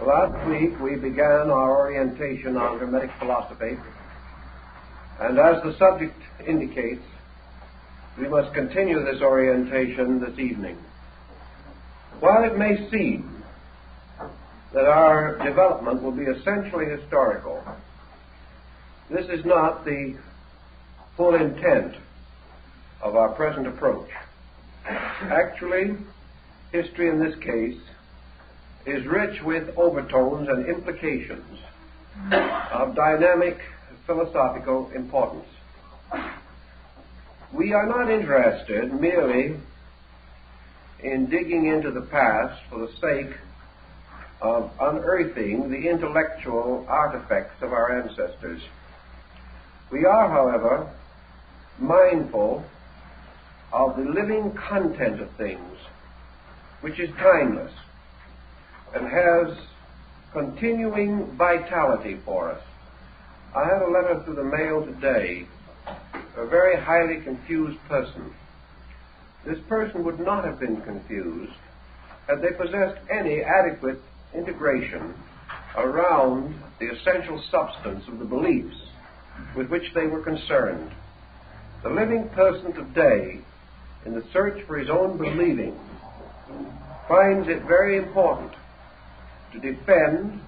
Last week we began our orientation on Hermetic philosophy, and as the subject indicates, we must continue this orientation this evening. While it may seem that our development will be essentially historical, this is not the full intent of our present approach. Actually, history in this case is rich with overtones and implications of dynamic philosophical importance. We are not interested merely in digging into the past for the sake of unearthing the intellectual artifacts of our ancestors. We are, however, mindful of the living content of things, which is timeless and has continuing vitality for us. I had a letter through the mail today, a very highly confused person. This person would not have been confused had they possessed any adequate integration around the essential substance of the beliefs with which they were concerned. The living person today, in the search for his own believing, finds it very important to defend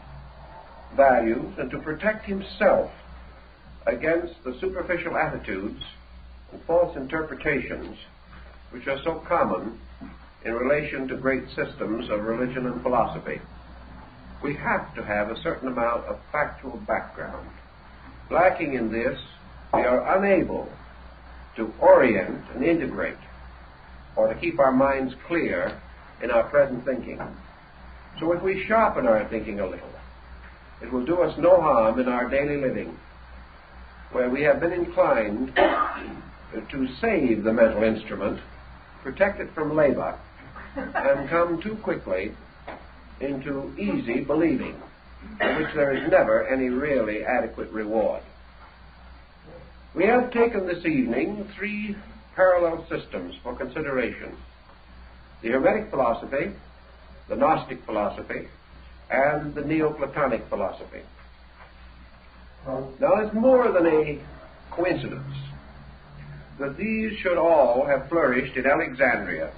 values and to protect himself against the superficial attitudes and false interpretations which are so common in relation to great systems of religion and philosophy. We have to have a certain amount of factual background. Lacking in this, we are unable to orient and integrate or to keep our minds clear in our present thinking. So if we sharpen our thinking a little, it will do us no harm in our daily living, where we have been inclined to save the mental instrument, protect it from labor, and come too quickly into easy believing, for which there is never any really adequate reward. We have taken this evening three parallel systems for consideration: the Hermetic philosophy, the Gnostic philosophy, and the Neoplatonic philosophy. Now, it's more than a coincidence that these should all have flourished in Alexandria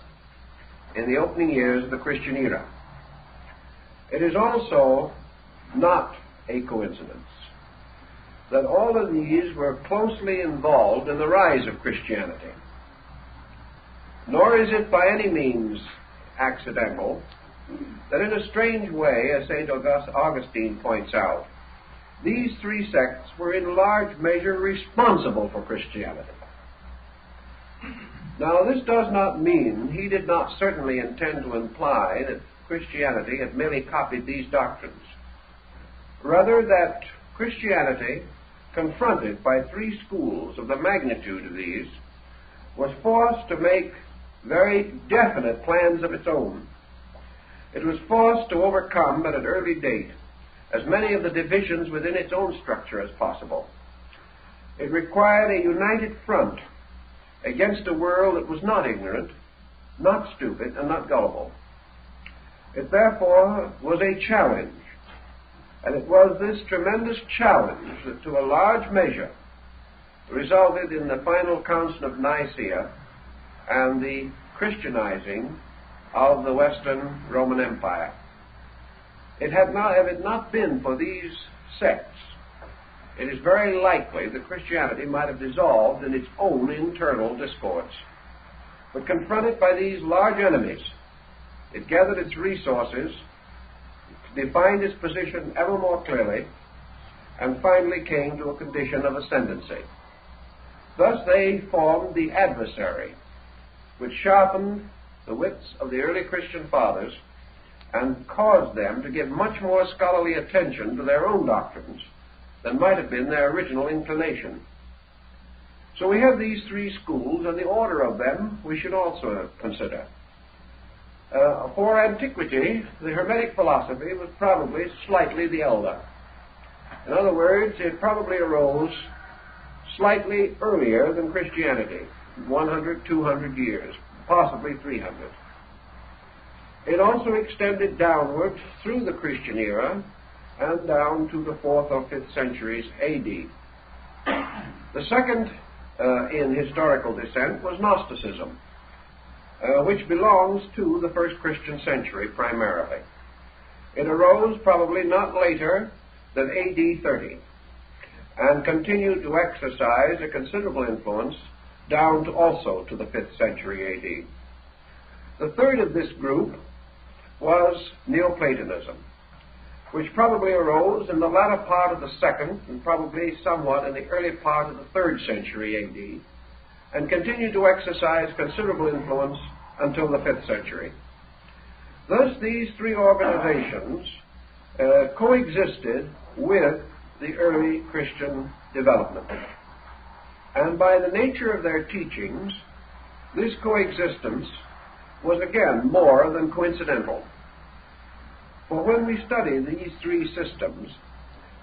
in the opening years of the Christian era. It is also not a coincidence that all of these were closely involved in the rise of Christianity. Nor is it by any means accidental that in a strange way, as St. Augustine points out, these three sects were in large measure responsible for Christianity. Now, this does not mean he did not certainly intend to imply that Christianity had merely copied these doctrines. Rather, that Christianity, confronted by three schools of the magnitude of these, was forced to make very definite plans of its own. It was forced to overcome at an early date as many of the divisions within its own structure as possible. It required a united front against a world that was not ignorant, not stupid, and not gullible. It therefore was a challenge, and it was this tremendous challenge that to a large measure resulted in the final Council of Nicaea and the Christianizing of the Western Roman Empire. Had it not been for these sects, it is very likely that Christianity might have dissolved in its own internal discords. But confronted by these large enemies, it gathered its resources, defined its position ever more clearly, and finally came to a condition of ascendancy. Thus they formed the adversary, which sharpened the wits of the early Christian fathers and caused them to give much more scholarly attention to their own doctrines than might have been their original inclination. So we have these three schools, and the order of them we should also consider. For antiquity, the Hermetic philosophy was probably slightly the elder. In other words, it probably arose slightly earlier than Christianity, 100, 200 years, possibly 300. It also extended downward through the Christian era and down to the 4th or 5th centuries A.D. The second in historical descent was Gnosticism, which belongs to the first Christian century primarily. It arose probably not later than A.D. 30 and continued to exercise a considerable influence down to also to the 5th century A.D. The third of this group was Neoplatonism, which probably arose in the latter part of the 2nd and probably somewhat in the early part of the 3rd century A.D. and continued to exercise considerable influence until the 5th century. Thus, these three organizations coexisted with the early Christian development. And by the nature of their teachings, this coexistence was again more than coincidental. For when we study these three systems,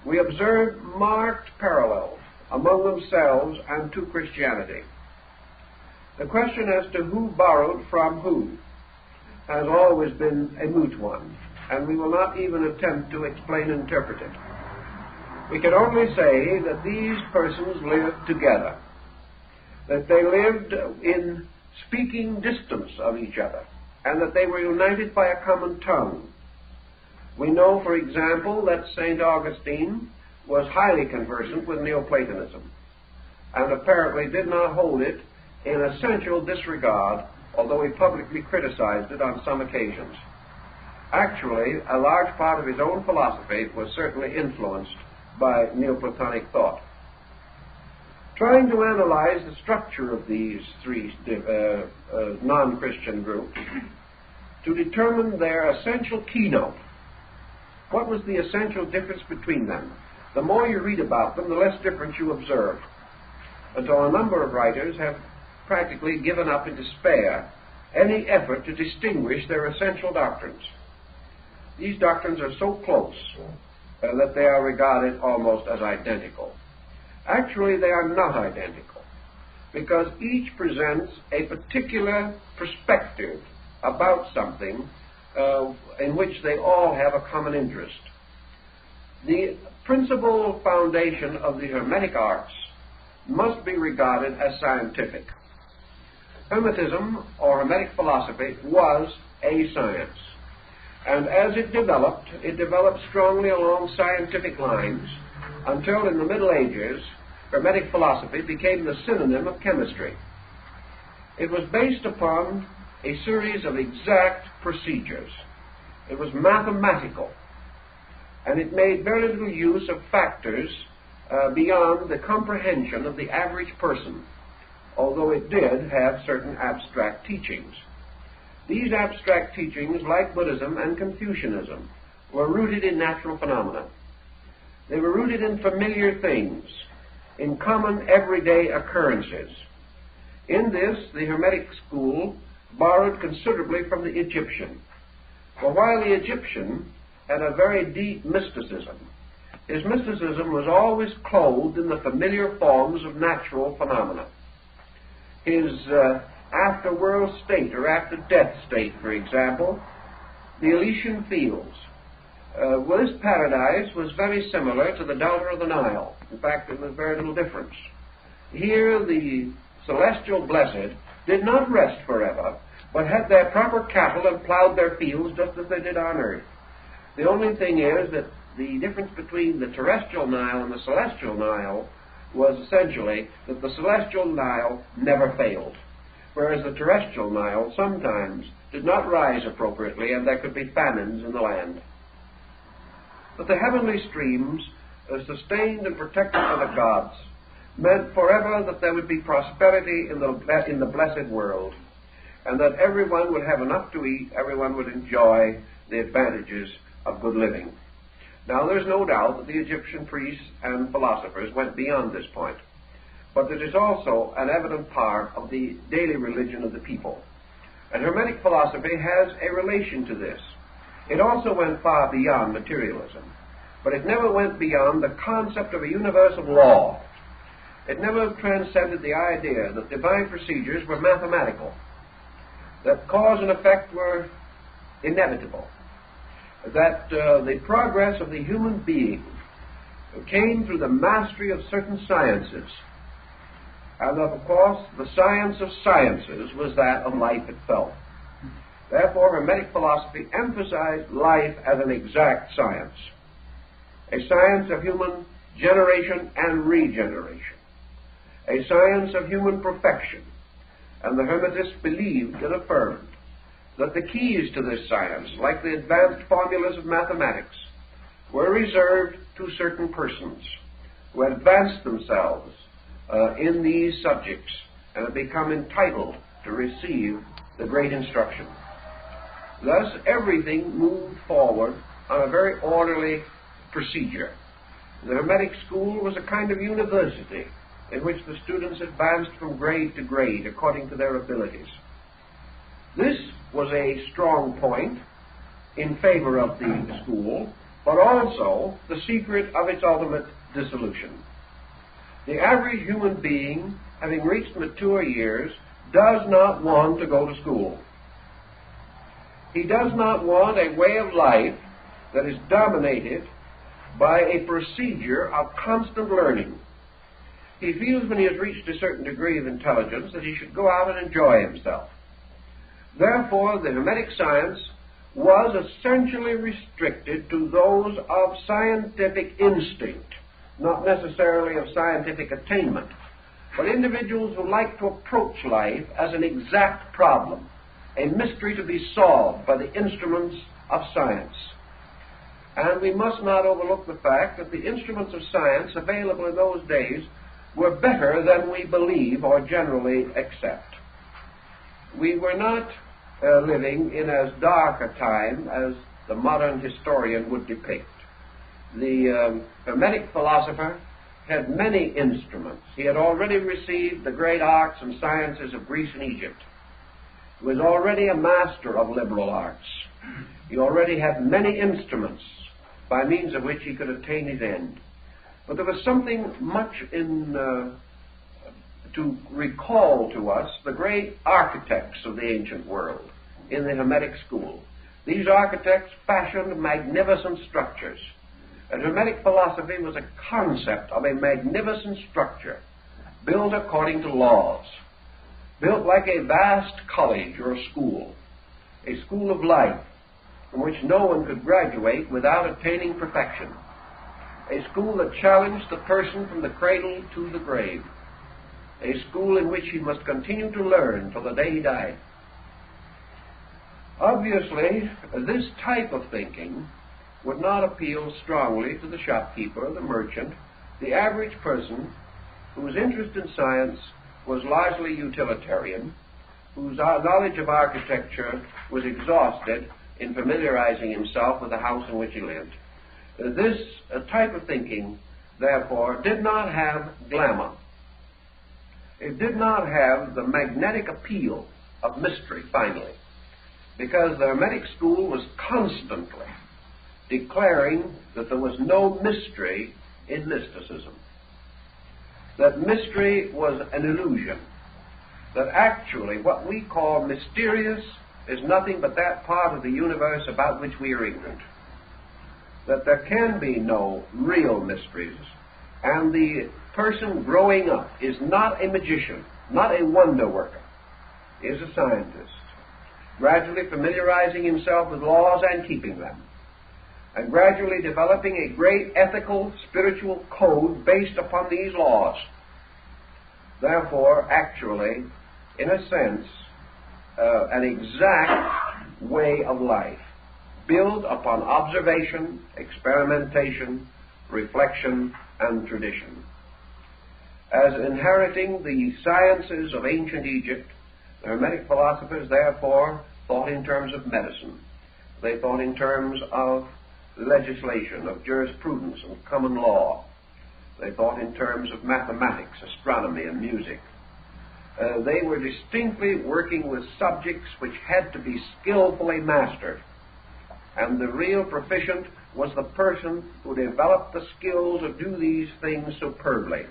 we observe marked parallels among themselves and to Christianity. The question as to who borrowed from who has always been a moot one, and we will not even attempt to explain and interpret it. We can only say that these persons lived together, that they lived in speaking distance of each other, and that they were united by a common tongue. We know, for example, that St. Augustine was highly conversant with Neoplatonism, and apparently did not hold it in essential disregard, although he publicly criticized it on some occasions. Actually, a large part of his own philosophy was certainly influenced by Neoplatonic thought. Trying to analyze the structure of these three non-Christian groups to determine their essential keynote, what was the essential difference between them? The more you read about them, the less difference you observe, until a number of writers have practically given up in despair any effort to distinguish their essential doctrines. These doctrines are so close that they are regarded almost as identical. Actually, they are not identical, because each presents a particular perspective about something in which they all have a common interest. The principal foundation of the Hermetic arts must be regarded as scientific. Hermetism, or Hermetic philosophy, was a science. And as it developed strongly along scientific lines until in the Middle Ages, Hermetic philosophy became the synonym of chemistry. It was based upon a series of exact procedures. It was mathematical, and it made very little use of factors beyond the comprehension of the average person, although it did have certain abstract teachings. These abstract teachings, like Buddhism and Confucianism, were rooted in natural phenomena. They were rooted in familiar things, in common everyday occurrences. In this, the Hermetic school borrowed considerably from the Egyptian. For while the Egyptian had a very deep mysticism, his mysticism was always clothed in the familiar forms of natural phenomena. His after-world state, or after-death state, for example, the Elysian fields. This paradise was very similar to the Delta of the Nile. In fact, there was very little difference. Here, the celestial blessed did not rest forever, but had their proper cattle and plowed their fields just as they did on earth. The only thing is that the difference between the terrestrial Nile and the celestial Nile was essentially that the celestial Nile never failed, whereas the terrestrial Nile sometimes did not rise appropriately, and there could be famines in the land. But the heavenly streams, sustained and protected by the gods, meant forever that there would be prosperity in the blessed world, and that everyone would have enough to eat, everyone would enjoy the advantages of good living. Now, there's no doubt that the Egyptian priests and philosophers went beyond this point, but it is also an evident part of the daily religion of the people. And Hermetic philosophy has a relation to this. It also went far beyond materialism, but it never went beyond the concept of a universal law. It never transcended the idea that divine procedures were mathematical, that cause and effect were inevitable, that the progress of the human being came through the mastery of certain sciences, and that, of course, the science of sciences was that of life itself. Therefore, Hermetic philosophy emphasized life as an exact science, a science of human generation and regeneration, a science of human perfection. And the Hermetists believed and affirmed that the keys to this science, like the advanced formulas of mathematics, were reserved to certain persons who had advanced themselves in these subjects and had become entitled to receive the great instruction. Thus, everything moved forward on a very orderly procedure. The Hermetic school was a kind of university in which the students advanced from grade to grade according to their abilities. This was a strong point in favor of the school, but also the secret of its ultimate dissolution. The average human being, having reached mature years, does not want to go to school. He does not want a way of life that is dominated by a procedure of constant learning. He feels when he has reached a certain degree of intelligence that he should go out and enjoy himself. Therefore, the Hermetic science was essentially restricted to those of scientific instinct, not necessarily of scientific attainment, but individuals who like to approach life as an exact problem, a mystery to be solved by the instruments of science. And we must not overlook the fact that the instruments of science available in those days were better than we believe or generally accept. We were not living in as dark a time as the modern historian would depict. The Hermetic philosopher had many instruments. He had already received the great arts and sciences of Greece and Egypt. He was already a master of liberal arts. He already had many instruments by means of which he could attain his end. But there was something much to recall to us the great architects of the ancient world in the Hermetic school. These architects fashioned magnificent structures. And Hermetic philosophy was a concept of a magnificent structure built according to laws, built like a vast college or a school of life from which no one could graduate without attaining perfection, a school that challenged the person from the cradle to the grave, a school in which he must continue to learn till the day he died. Obviously, this type of thinking would not appeal strongly to the shopkeeper, the merchant, the average person whose interest in science was largely utilitarian, whose knowledge of architecture was exhausted in familiarizing himself with the house in which he lived. This type of thinking, therefore, did not have glamour. It did not have the magnetic appeal of mystery, finally, because the Hermetic school was constantly declaring that there was no mystery in mysticism, that mystery was an illusion, that actually what we call mysterious is nothing but that part of the universe about which we are ignorant, that there can be no real mysteries, and the person growing up is not a magician, not a wonder worker, is a scientist, gradually familiarizing himself with laws and keeping them, and gradually developing a great ethical, spiritual code based upon these laws. Therefore, actually, in a sense, an exact way of life, built upon observation, experimentation, reflection, and tradition. As inheriting the sciences of ancient Egypt, the Hermetic philosophers, therefore, thought in terms of medicine. They thought in terms of legislation, of jurisprudence and common law. They thought in terms of mathematics, astronomy, and music. They were distinctly working with subjects which had to be skillfully mastered. And the real proficient was the person who developed the skill to do these things superbly.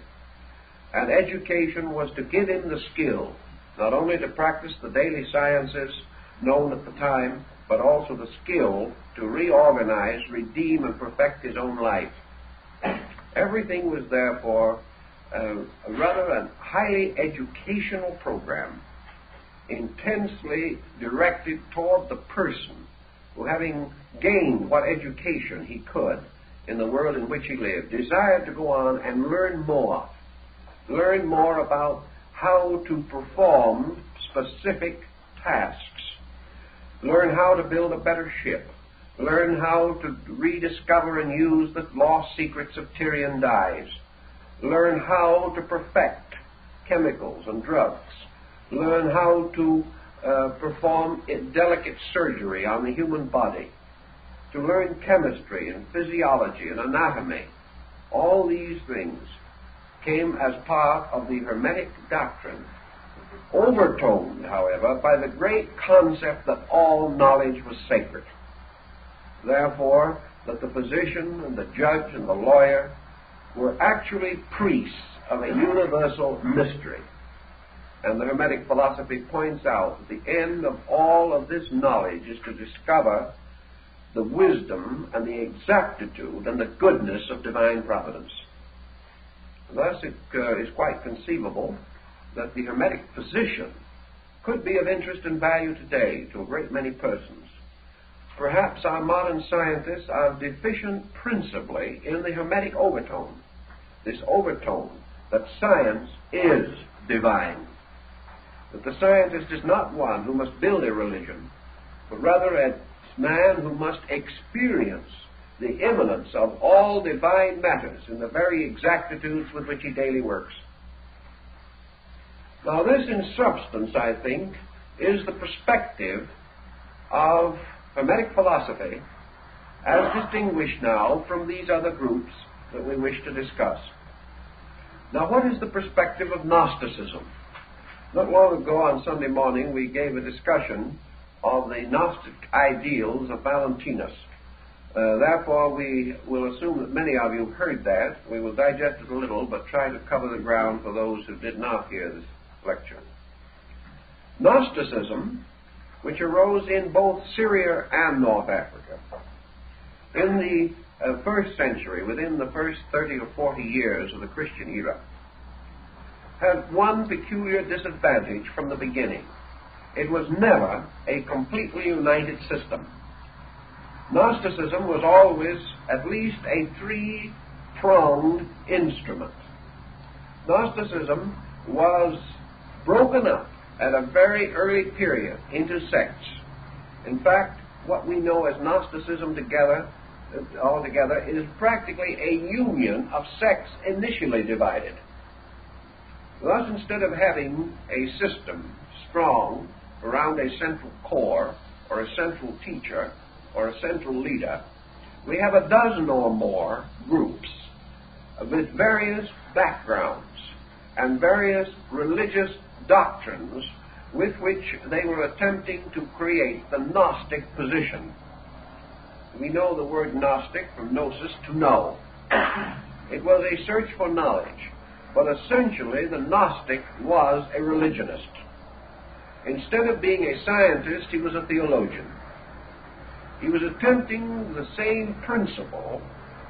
And education was to give him the skill, not only to practice the daily sciences known at the time, but also the skill to reorganize, redeem, and perfect his own life. Everything was therefore rather a highly educational program, intensely directed toward the person who, having gained what education he could in the world in which he lived, desired to go on and learn more about how to perform specific tasks, learn how to build a better ship, learn how to rediscover and use the lost secrets of Tyrian dyes, learn how to perfect chemicals and drugs, learn how to perform delicate surgery on the human body, to learn chemistry and physiology and anatomy. All these things came as part of the Hermetic doctrine, overtoned, however, by the great concept that all knowledge was sacred. Therefore, that the physician and the judge and the lawyer were actually priests of a universal mystery. And the Hermetic philosophy points out that the end of all of this knowledge is to discover the wisdom and the exactitude and the goodness of divine providence. Thus, it is quite conceivable that the Hermetic position could be of interest and value today to a great many persons. Perhaps our modern scientists are deficient principally in the Hermetic overtone, this overtone that science is divine, that the scientist is not one who must build a religion, but rather a man who must experience the immanence of all divine matters in the very exactitudes with which he daily works. Now this, in substance, I think, is the perspective of Hermetic philosophy as distinguished now from these other groups that we wish to discuss. Now, what is the perspective of Gnosticism? Not long ago on Sunday morning we gave a discussion of the Gnostic ideals of Valentinus. Therefore, we will assume that many of you heard that. We will digest it a little, but try to cover the ground for those who did not hear this lecture. Gnosticism, which arose in both Syria and North Africa in the first century, within the first 30 or 40 years of the Christian era, had one peculiar disadvantage from the beginning. It was never a completely united system. Gnosticism was always at least a three-pronged instrument. Gnosticism was broken up at a very early period into sects. In fact, what we know as Gnosticism altogether is practically a union of sects initially divided. Thus, instead of having a system strong around a central core or a central teacher or a central leader, we have a dozen or more groups with various backgrounds and various religious doctrines with which they were attempting to create the Gnostic position. We know the word Gnostic from gnosis, to know. It was a search for knowledge, but essentially the Gnostic was a religionist. Instead of being a scientist, he was a theologian. He was attempting the same principle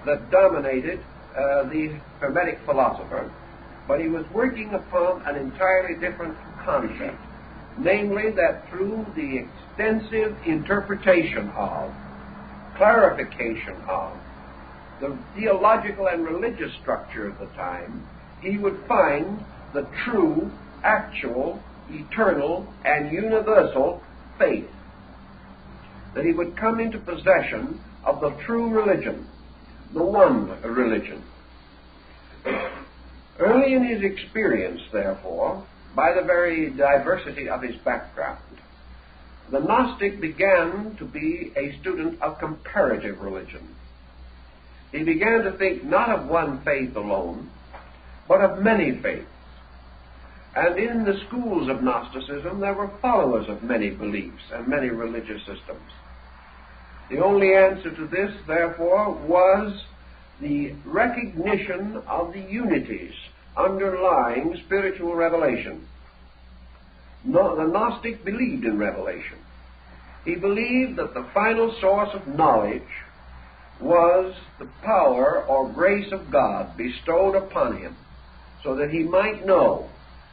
that dominated the Hermetic philosopher, but he was working upon an entirely different concept, namely that through the extensive interpretation of, clarification of, the theological and religious structure of the time, he would find the true, actual, eternal, and universal faith. That he would come into possession of the true religion, the one religion. Early in his experience, therefore, by the very diversity of his background, the Gnostic began to be a student of comparative religion. He began to think not of one faith alone, but of many faiths. And in the schools of Gnosticism, there were followers of many beliefs and many religious systems. The only answer to this, therefore, was the recognition of the unities underlying spiritual revelation. The Gnostic believed in revelation. He believed that the final source of knowledge was the power or grace of God bestowed upon him, so that he might know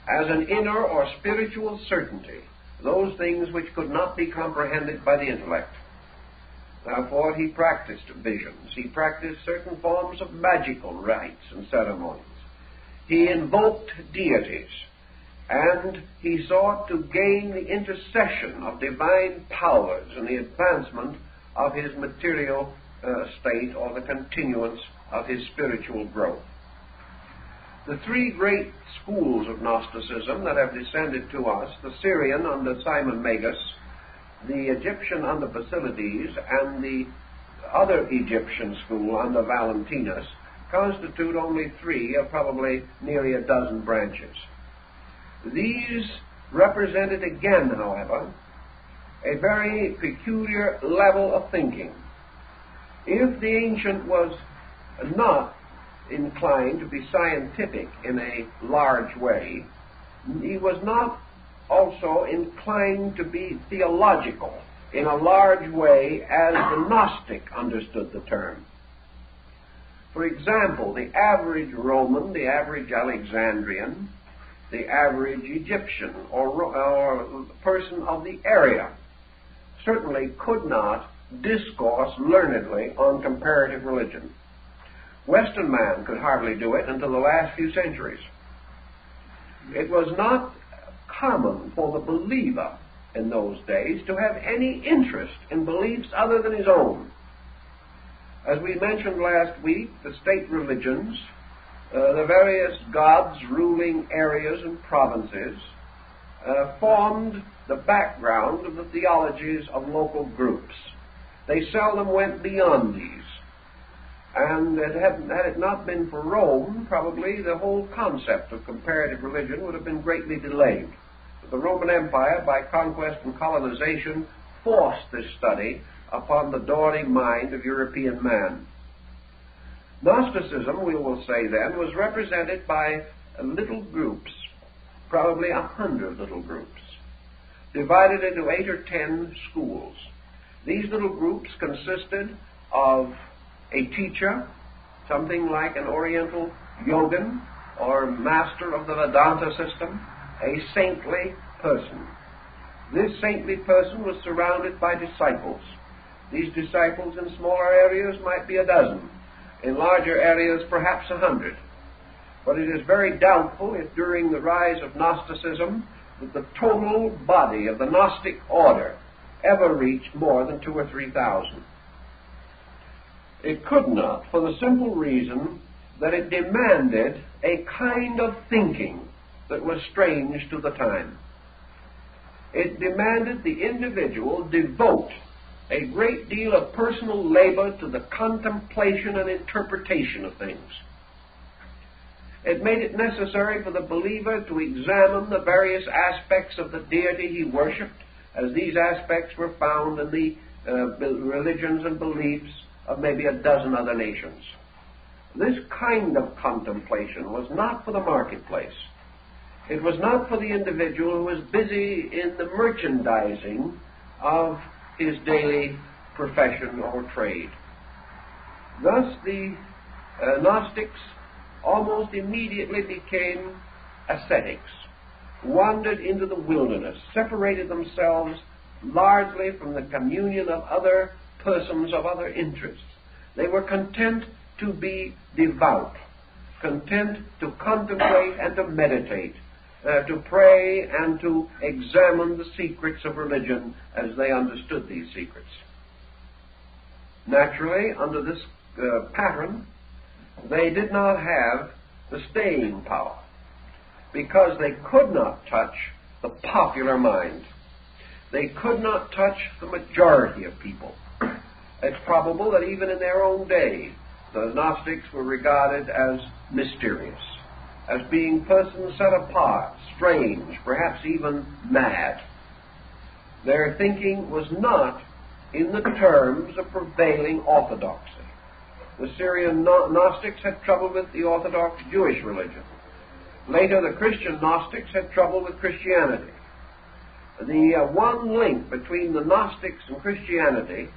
as an inner or spiritual certainty those things which could not be comprehended by the intellect. Therefore, he practiced visions. He practiced certain forms of magical rites and ceremonies. He invoked deities, and he sought to gain the intercession of divine powers and the advancement of his material state, or the continuance of his spiritual growth. The three great schools of Gnosticism that have descended to us, the Syrian under Simon Magus, the Egyptian under Basilides, and the other Egyptian school under Valentinus, constitute only three of probably nearly a dozen branches. These represented again, however, a very peculiar level of thinking. If the ancient was not inclined to be scientific in a large way, he was not also inclined to be theological in a large way as the Gnostic understood the term. For example, the average Roman, the average Alexandrian, the average Egyptian or person of the area certainly could not discourse learnedly on comparative religion. Western man could hardly do it until the last few centuries. It was not common for the believer in those days to have any interest in beliefs other than his own. As we mentioned last week, the state religions, the various gods ruling areas and provinces, formed the background of the theologies of local groups. They seldom went beyond these. And had it not been for Rome, probably the whole concept of comparative religion would have been greatly delayed. But the Roman Empire, by conquest and colonization, forced this study upon the dawning mind of European man. Gnosticism, we will say then, was represented by little groups, probably 100 little groups, divided into 8 or 10 schools. These little groups consisted of a teacher, something like an Oriental yogin or master of the Vedanta system, a saintly person. This saintly person was surrounded by disciples. These disciples in smaller areas might be a dozen, in larger areas perhaps 100. But it is very doubtful if during the rise of Gnosticism that the total body of the Gnostic order ever reached more than 2,000 or 3,000. It could not, for the simple reason that it demanded a kind of thinking that was strange to the time. It demanded the individual devote a great deal of personal labor to the contemplation and interpretation of things. It made it necessary for the believer to examine the various aspects of the deity he worshipped, as these aspects were found in the religions and beliefs of maybe a dozen other nations. This kind of contemplation was not for the marketplace. It was not for the individual who was busy in the merchandising of his daily profession or trade. Thus the Gnostics almost immediately became ascetics, wandered into the wilderness, separated themselves largely from the communion of other persons of other interests. They were content to be devout, content to contemplate and to meditate, to pray and to examine the secrets of religion as they understood these secrets. Naturally, under this pattern, they did not have the staying power, because they could not touch the popular mind. They could not touch the majority of people. It's probable that even in their own day, the Gnostics were regarded as mysterious, as being persons set apart, strange, perhaps even mad. Their thinking was not in the terms of prevailing orthodoxy. The Syrian Gnostics had trouble with the Orthodox Jewish religion. Later, the Christian Gnostics had trouble with Christianity. the one link between the Gnostics and Christianity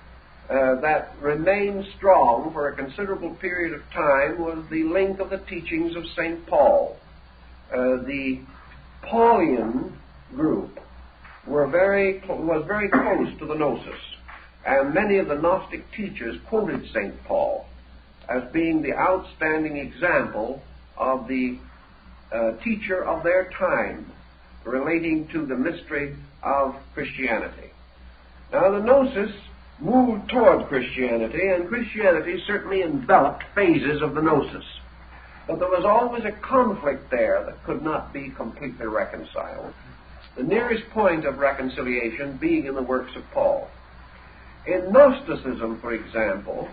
that remained strong for a considerable period of time was the link of the teachings of St. Paul. The Paulian group was very close to the Gnosis, and many of the Gnostic teachers quoted St. Paul as being the outstanding example of the teacher of their time relating to the mystery of Christianity. Now, the Gnosis moved toward Christianity, and Christianity certainly enveloped phases of the Gnosis. But there was always a conflict there that could not be completely reconciled, the nearest point of reconciliation being in the works of Paul. In Gnosticism, for example,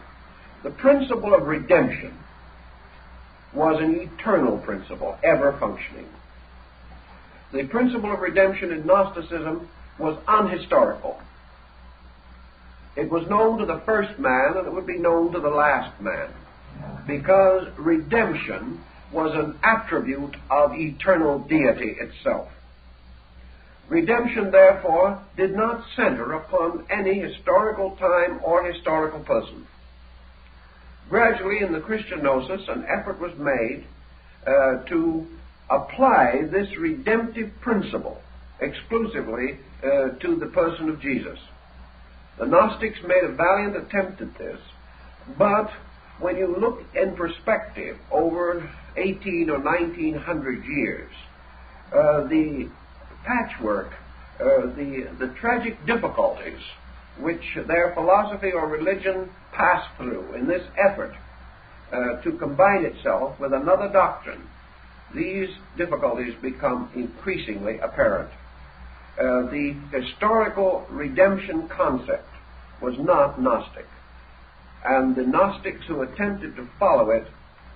the principle of redemption was an eternal principle, ever functioning. The principle of redemption in Gnosticism was unhistorical. It was known to the first man, and it would be known to the last man, because redemption was an attribute of eternal deity itself. Redemption, therefore, did not center upon any historical time or historical person. Gradually, in the Christian Gnosis, an effort was made to apply this redemptive principle exclusively to the person of Jesus. The Gnostics made a valiant attempt at this, but when you look in perspective over 18 or 1900 years, the patchwork, the tragic difficulties which their philosophy or religion passed through in this effort to combine itself with another doctrine, these difficulties become increasingly apparent. The historical redemption concept was not Gnostic, and the Gnostics who attempted to follow it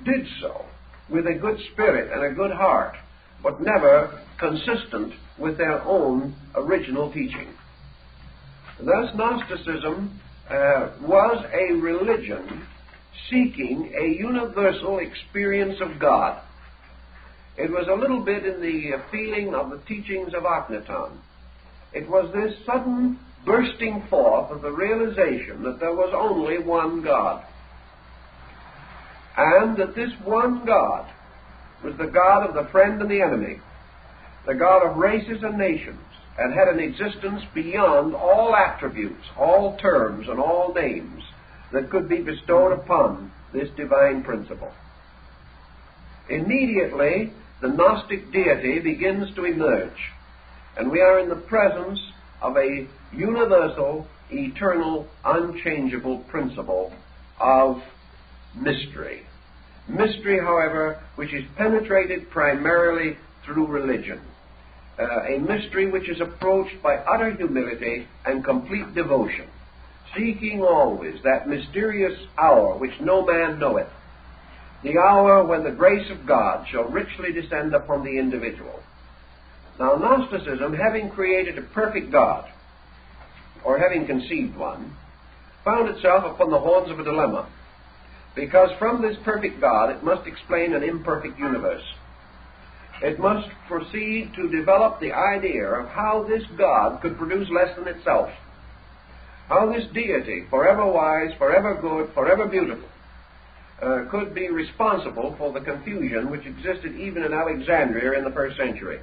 did so with a good spirit and a good heart, but never consistent with their own original teaching. Thus, Gnosticism was a religion seeking a universal experience of God. It was a little bit in the feeling of the teachings of Akhenaton. It was this sudden bursting forth of the realization that there was only one God, and that this one God was the God of the friend and the enemy, the God of races and nations, and had an existence beyond all attributes, all terms, and all names that could be bestowed upon this divine principle. Immediately, the Gnostic deity begins to emerge, and we are in the presence of a universal, eternal, unchangeable principle of mystery. Mystery, however, which is penetrated primarily through religion. A mystery which is approached by utter humility and complete devotion, seeking always that mysterious hour which no man knoweth, the hour when the grace of God shall richly descend upon the individual. Now, Gnosticism, having created a perfect God, or having conceived one, found itself upon the horns of a dilemma, because from this perfect God it must explain an imperfect universe. It must proceed to develop the idea of how this God could produce less than itself, how this deity, forever wise, forever good, forever beautiful, could be responsible for the confusion which existed even in Alexandria in the first century.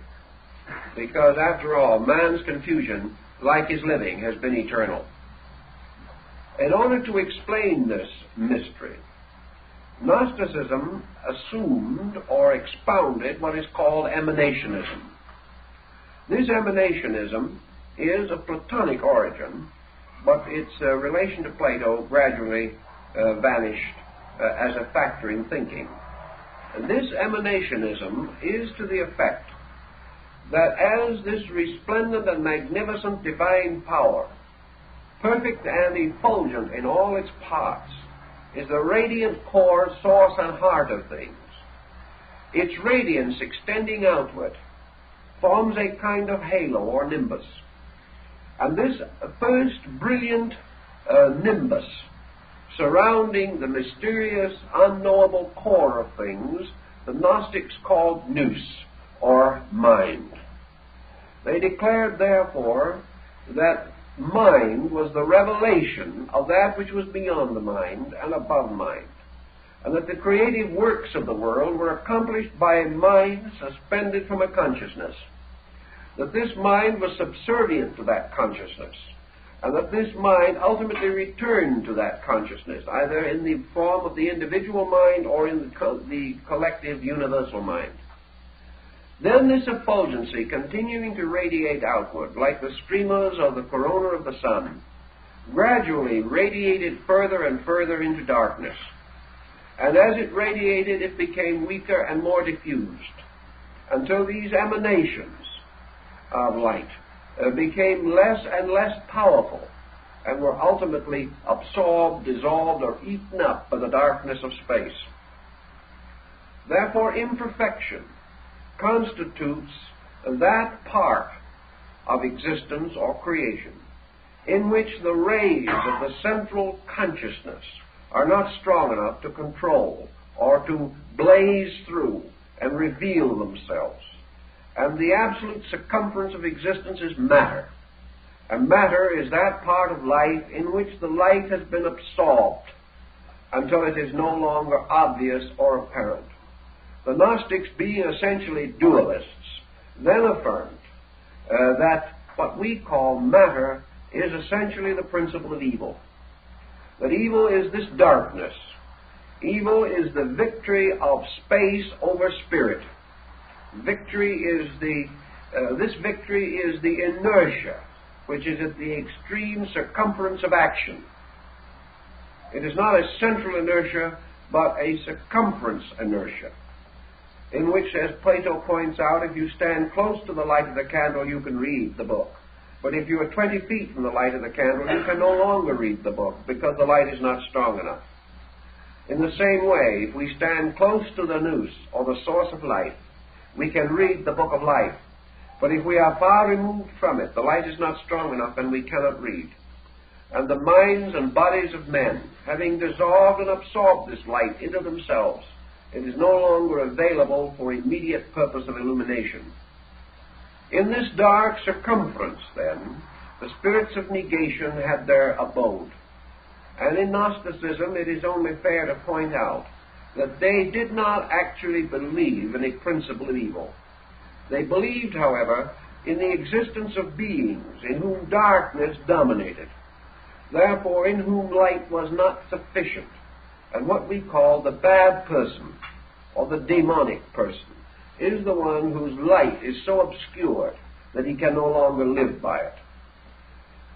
Because, after all, man's confusion, like his living, has been eternal. In order to explain this mystery, Gnosticism assumed or expounded what is called emanationism. This emanationism is of Platonic origin, but its relation to Plato gradually vanished as a factor in thinking. And this emanationism is to the effect that as this resplendent and magnificent divine power, perfect and effulgent in all its parts, is the radiant core, source, and heart of things, its radiance extending outward forms a kind of halo or nimbus. And this first brilliant nimbus surrounding the mysterious, unknowable core of things, the Gnostics called nous, or mind. They declared, therefore, that mind was the revelation of that which was beyond the mind and above mind, and that the creative works of the world were accomplished by a mind suspended from a consciousness, that this mind was subservient to that consciousness, and that this mind ultimately returned to that consciousness, either in the form of the individual mind or in the collective universal mind. Then this effulgency, continuing to radiate outward, like the streamers of the corona of the sun, gradually radiated further and further into darkness. And as it radiated, it became weaker and more diffused, until these emanations of light became less and less powerful, and were ultimately absorbed, dissolved, or eaten up by the darkness of space. Therefore, imperfection constitutes that part of existence or creation in which the rays of the central consciousness are not strong enough to control or to blaze through and reveal themselves. And the absolute circumference of existence is matter. And matter is that part of life in which the light has been absorbed until it is no longer obvious or apparent. The Gnostics, being essentially dualists, then affirmed that what we call matter is essentially the principle of evil. That evil is this darkness. Evil is the victory of space over spirit. This victory is the inertia, which is at the extreme circumference of action. It is not a central inertia, but a circumference inertia, in which, as Plato points out, if you stand close to the light of the candle, you can read the book. But if you are 20 feet from the light of the candle, you can no longer read the book, because the light is not strong enough. In the same way, if we stand close to the nous, or the source of light, we can read the book of life. But if we are far removed from it, the light is not strong enough, and we cannot read. And the minds and bodies of men, having dissolved and absorbed this light into themselves, it is no longer available for immediate purpose of illumination. In this dark circumference, then, the spirits of negation had their abode. And in Gnosticism, it is only fair to point out that they did not actually believe in a principle of evil. They believed, however, in the existence of beings in whom darkness dominated, therefore in whom light was not sufficient, and what we call the bad person, or the demonic person, is the one whose light is so obscured that he can no longer live by it.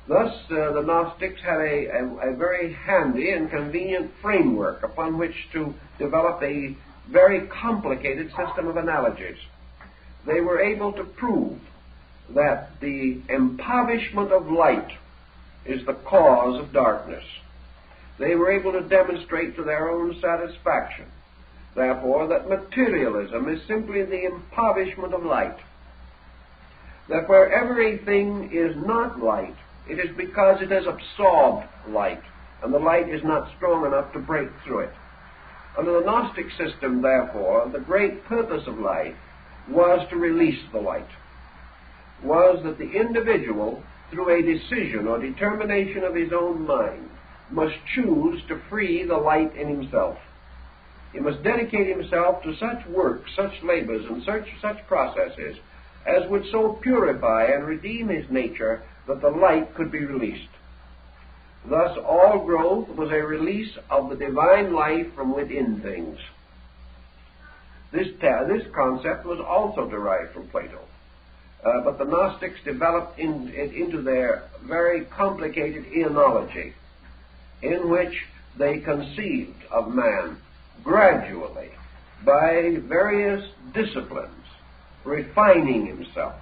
Thus, the Gnostics had a very handy and convenient framework upon which to develop a very complicated system of analogies. They were able to prove that the impoverishment of light is the cause of darkness. They were able to demonstrate to their own satisfaction, therefore, that materialism is simply the impoverishment of light. That wherever a thing is not light, it is because it has absorbed light, and the light is not strong enough to break through it. Under the Gnostic system, therefore, the great purpose of life was to release the light, was that the individual, through a decision or determination of his own mind, must choose to free the light in himself. He must dedicate himself to such work, such labors, and such processes as would so purify and redeem his nature that the light could be released. Thus, all growth was a release of the divine life from within things. This concept was also derived from Plato, but the Gnostics developed it into their very complicated eonology, in which they conceived of man gradually, by various disciplines, refining himself,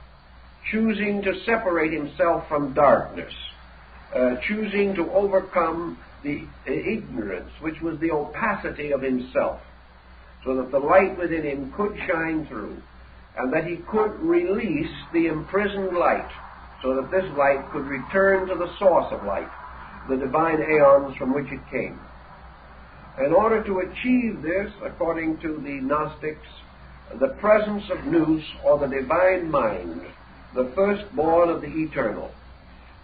choosing to separate himself from darkness, choosing to overcome the ignorance, which was the opacity of himself, so that the light within him could shine through, and that he could release the imprisoned light, so that this light could return to the source of light, the divine aeons from which it came. In order to achieve this, according to the Gnostics, the presence of nous, or the divine mind, the firstborn of the eternal,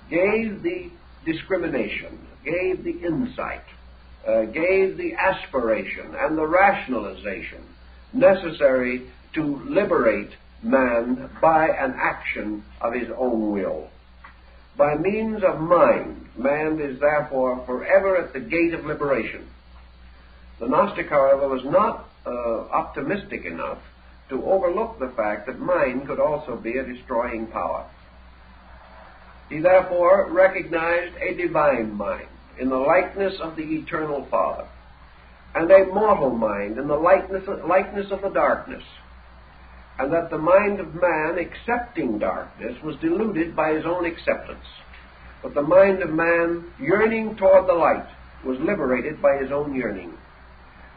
gave the discrimination, gave the insight, gave the aspiration and the rationalization necessary to liberate man by an action of his own will. By means of mind, man is therefore forever at the gate of liberation. The Gnostic, however, was not optimistic enough to overlook the fact that mind could also be a destroying power. He therefore recognized a divine mind in the likeness of the eternal Father, and a mortal mind in the likeness of the darkness, and that the mind of man accepting darkness was deluded by his own acceptance, but the mind of man yearning toward the light was liberated by his own yearning.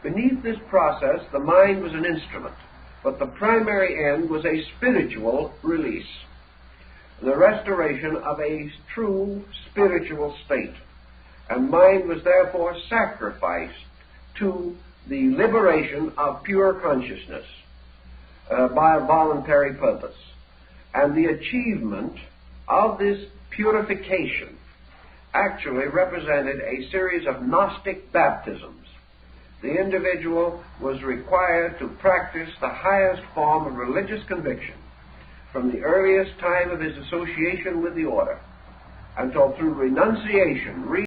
Beneath this process, the mind was an instrument, but the primary end was a spiritual release, the restoration of a true spiritual state, and mind was therefore sacrificed to the liberation of pure consciousness by a voluntary purpose. And the achievement of this purification actually represented a series of Gnostic baptisms. The individual was required to practice the highest form of religious conviction from the earliest time of his association with the order until through renunciation,